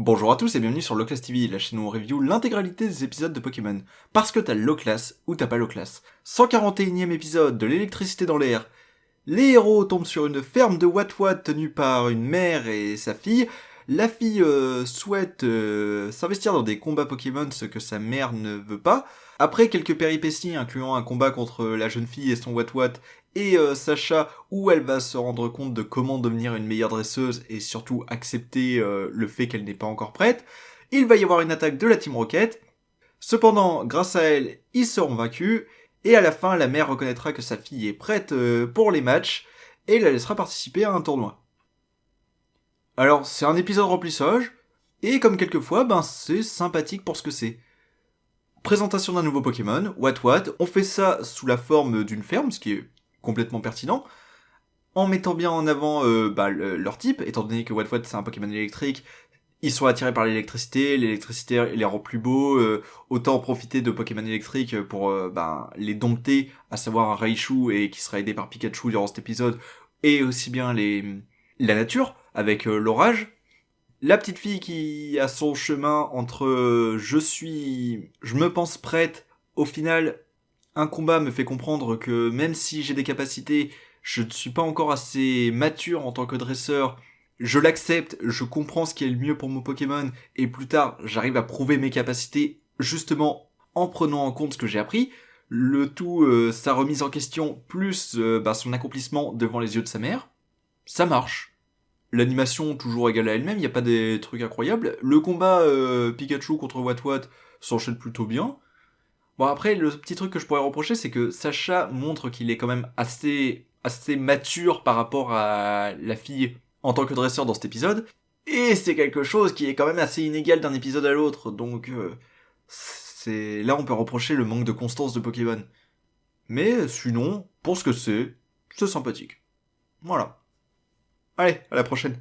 Bonjour à tous et bienvenue sur Loclass TV, la chaîne où on review l'intégralité des épisodes de Pokémon. Parce que t'as Loclass ou t'as pas Loclass. 141ème épisode de l'électricité dans l'air. Les héros tombent sur une ferme de Watwat tenue par une mère et sa fille. La fille souhaite s'investir dans des combats Pokémon, ce que sa mère ne veut pas. Après quelques péripéties, incluant un combat contre la jeune fille et son Watwat, et Sacha, où elle va se rendre compte de comment devenir une meilleure dresseuse et surtout accepter le fait qu'elle n'est pas encore prête, il va y avoir une attaque de la Team Rocket. Cependant, grâce à elle, ils seront vaincus, et à la fin, la mère reconnaîtra que sa fille est prête pour les matchs, et la laissera participer à un tournoi. Alors, c'est un épisode remplissage, et comme quelquefois, c'est sympathique pour ce que c'est. Présentation d'un nouveau Pokémon, Watwat, on fait ça sous la forme d'une ferme, ce qui est complètement pertinent, en mettant bien en avant leur type, étant donné que Watwat c'est un Pokémon électrique, ils sont attirés par l'électricité les rend plus beaux, autant en profiter de Pokémon électriques pour les dompter, à savoir un Raichu et qui sera aidé par Pikachu durant cet épisode, et aussi bien la nature, avec l'orage. La petite fille qui a son chemin entre je me pense prête, au final, un combat me fait comprendre que même si j'ai des capacités, je ne suis pas encore assez mature en tant que dresseur. Je l'accepte, je comprends ce qui est le mieux pour mon Pokémon, et plus tard, j'arrive à prouver mes capacités, justement, en prenant en compte ce que j'ai appris. Le tout, sa remise en question, plus son accomplissement devant les yeux de sa mère. Ça marche. L'animation toujours égale à elle-même, il n'y a pas des trucs incroyables. Le combat Pikachu contre Watwat s'enchaîne plutôt bien. Bon après, le petit truc que je pourrais reprocher, c'est que Sacha montre qu'il est quand même assez mature par rapport à la fille en tant que dresseur dans cet épisode. Et c'est quelque chose qui est quand même assez inégal d'un épisode à l'autre, donc c'est là on peut reprocher le manque de constance de Pokémon. Mais sinon, pour ce que c'est sympathique. Voilà. Allez, à la prochaine.